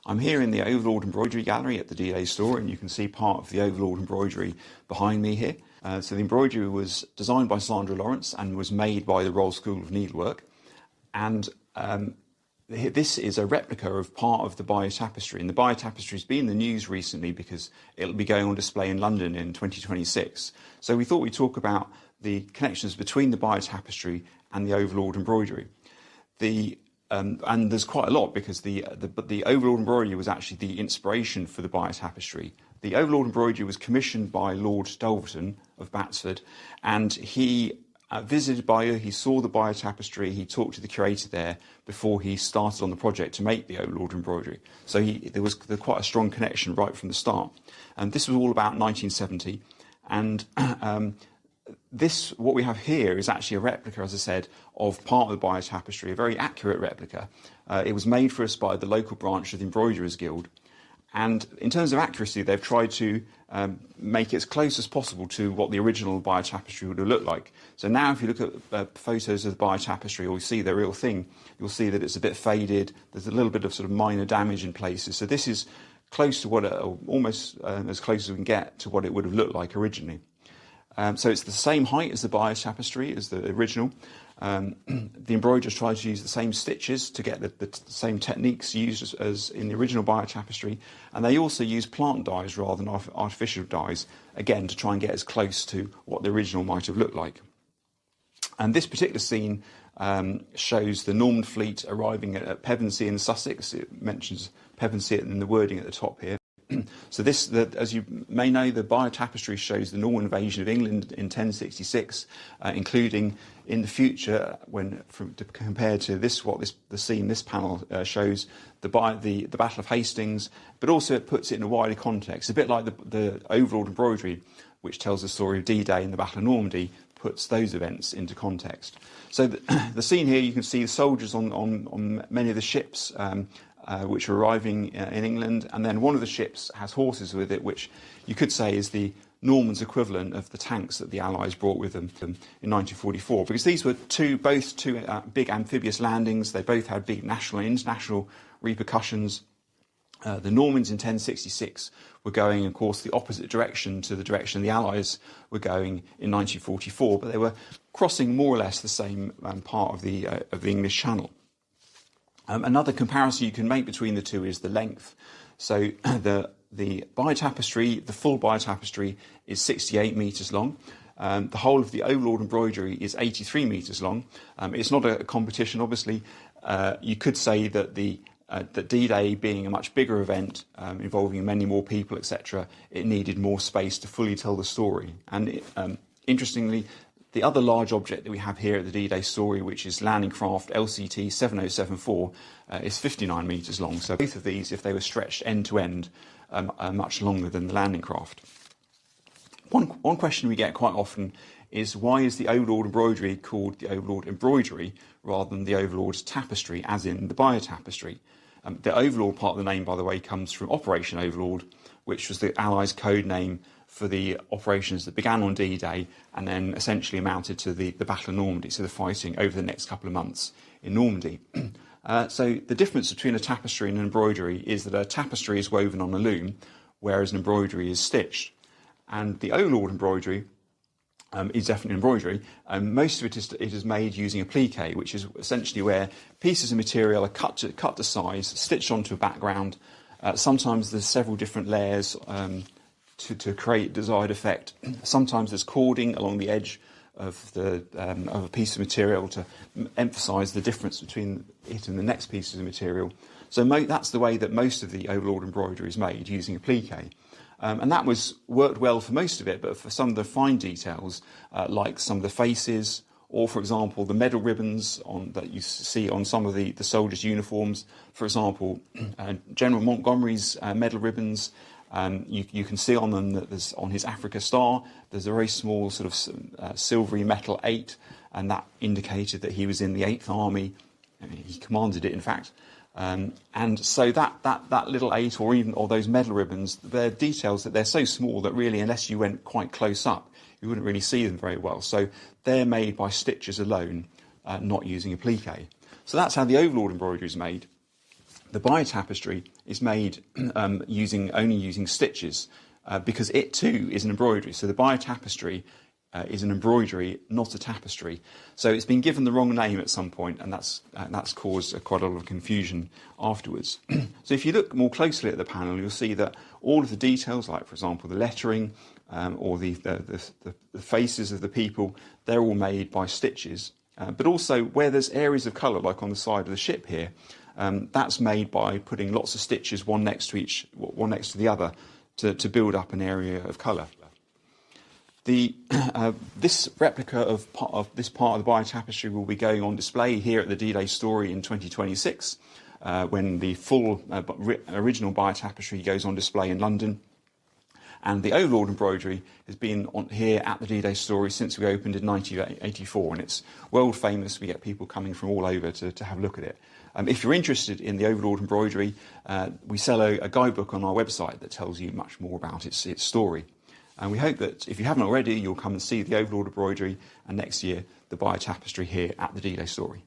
I'm here in the Overlord Embroidery Gallery at the D-Day store, and you can see part of the Overlord Embroidery behind me here. So the embroidery was designed by Sandra Lawrence and was made by the Royal School of Needlework. And this is a replica of part of the Bayeux Tapestry. And the Bayeux Tapestry has been in the news recently because it'll be going on display in London in 2026. So we thought we'd talk about the connections between the Bayeux Tapestry and the Overlord Embroidery. And there's quite a lot, because the Overlord Embroidery was actually the inspiration for the Bayeux Tapestry. The Overlord Embroidery was commissioned by Lord Dulverton of Batsford, and he visited Bayeux, he saw the Bayeux Tapestry, he talked to the curator there before he started on the project to make the Overlord Embroidery. So there was quite a strong connection right from the start. And this was all about 1970, and what we have here is actually a replica, as I said, of part of the Bayeux Tapestry, a very accurate replica. It was made for us by the local branch of the Embroiderers Guild. And in terms of accuracy, they've tried to make it as close as possible to what the original Bayeux Tapestry would have looked like. So now if you look at photos of the Bayeux Tapestry, or you see the real thing, you'll see that it's a bit faded. There's a little bit of sort of minor damage in places. So this is close to almost as close as we can get to what it would have looked like originally. So it's the same height as the Bayeux Tapestry, as the original. The embroiderers tried to use the same stitches to get the same techniques used as in the original Bayeux Tapestry, and they also used plant dyes rather than artificial dyes, again to try and get as close to what the original might have looked like. And this particular scene shows the Norman fleet arriving at Pevensey in Sussex. It mentions Pevensey in the wording at the top here. So as you may know, the Bayeux Tapestry shows the Norman invasion of England in 1066, including in the future, compared to the scene this panel shows, the Battle of Hastings, but also it puts it in a wider context, a bit like the Overlord Embroidery, which tells the story of D-Day and the Battle of Normandy, puts those events into context. So the scene here, you can see the soldiers on many of the ships which are arriving in England, and then one of the ships has horses with it, which you could say is the Normans' equivalent of the tanks that the Allies brought with them in 1944, because these were both two big amphibious landings. They both had big national and international repercussions. The Normans in 1066 were going, of course, the opposite direction to the direction the Allies were going in 1944, but they were crossing more or less the same part of the English Channel. Another comparison you can make between the two is the length. So the Bayeux Tapestry, the full Bayeux Tapestry, is 68 metres long. The whole of the Overlord Embroidery is 83 metres long. It's not a competition, obviously. You could say that that D-Day being a much bigger event involving many more people, etc., it needed more space to fully tell the story. And interestingly, the other large object that we have here at the D-Day story, which is landing craft LCT 7074, is 59 metres long. So both of these, if they were stretched end to end, are much longer than the landing craft. One question we get quite often is, why is the Overlord Embroidery called the Overlord Embroidery rather than the Overlord Tapestry, as in the Bayeux Tapestry? The Overlord part of the name, by the way, comes from Operation Overlord, which was the Allies' code name for the operations that began on D-Day and then essentially amounted to the Battle of Normandy, so the fighting over the next couple of months in Normandy. So the difference between a tapestry and an embroidery is that a tapestry is woven on a loom, whereas an embroidery is stitched. And the Overlord Embroidery is definitely embroidery. Most of it is made using a plique, which is essentially where pieces of material are cut to size, stitched onto a background. Sometimes there's several different layers to create desired effect. Sometimes there's cording along the edge of a piece of material to emphasise the difference between it and the next pieces of material. So that's the way that most of the Overlord Embroidery is made, using a plique. And that worked well for most of it, but for some of the fine details, like some of the faces, or for example the medal ribbons that you see on some of the soldiers' uniforms. For example, General Montgomery's medal ribbons, you can see on them that there's, on his Africa star, there's a very small sort of silvery metal 8, and that indicated that he was in the 8th Army. I mean, he commanded it, in fact. And so that little 8 or those medal ribbons, they're details that they're so small that really, unless you went quite close up, you wouldn't really see them very well. So they're made by stitches alone, not using a plique. So that's how the Overlord Embroidery is made. The Bayeux Tapestry is made only using stitches because it too is an embroidery. So the Bayeux Tapestry is an embroidery, not a tapestry. So it's been given the wrong name at some point, and that's caused quite a lot of confusion afterwards. So if you look more closely at the panel, you'll see that all of the details, like for example the lettering or the faces of the people, they're all made by stitches. But also where there's areas of colour, like on the side of the ship here, that's made by putting lots of stitches one next to the other to build up an area of colour. This replica of this part of the Bayeux Tapestry will be going on display here at the D-Day Story in 2026, when the full original Bayeux Tapestry goes on display in London. And the Overlord Embroidery has been on here at the D-Day Story since we opened in 1984, and it's world famous. We get people coming from all over to have a look at it. If you're interested in the Overlord Embroidery, we sell a guidebook on our website that tells you much more about its story. And we hope that if you haven't already, you'll come and see the Overlord Embroidery and next year the Bayeux Tapestry here at the D-Day Story.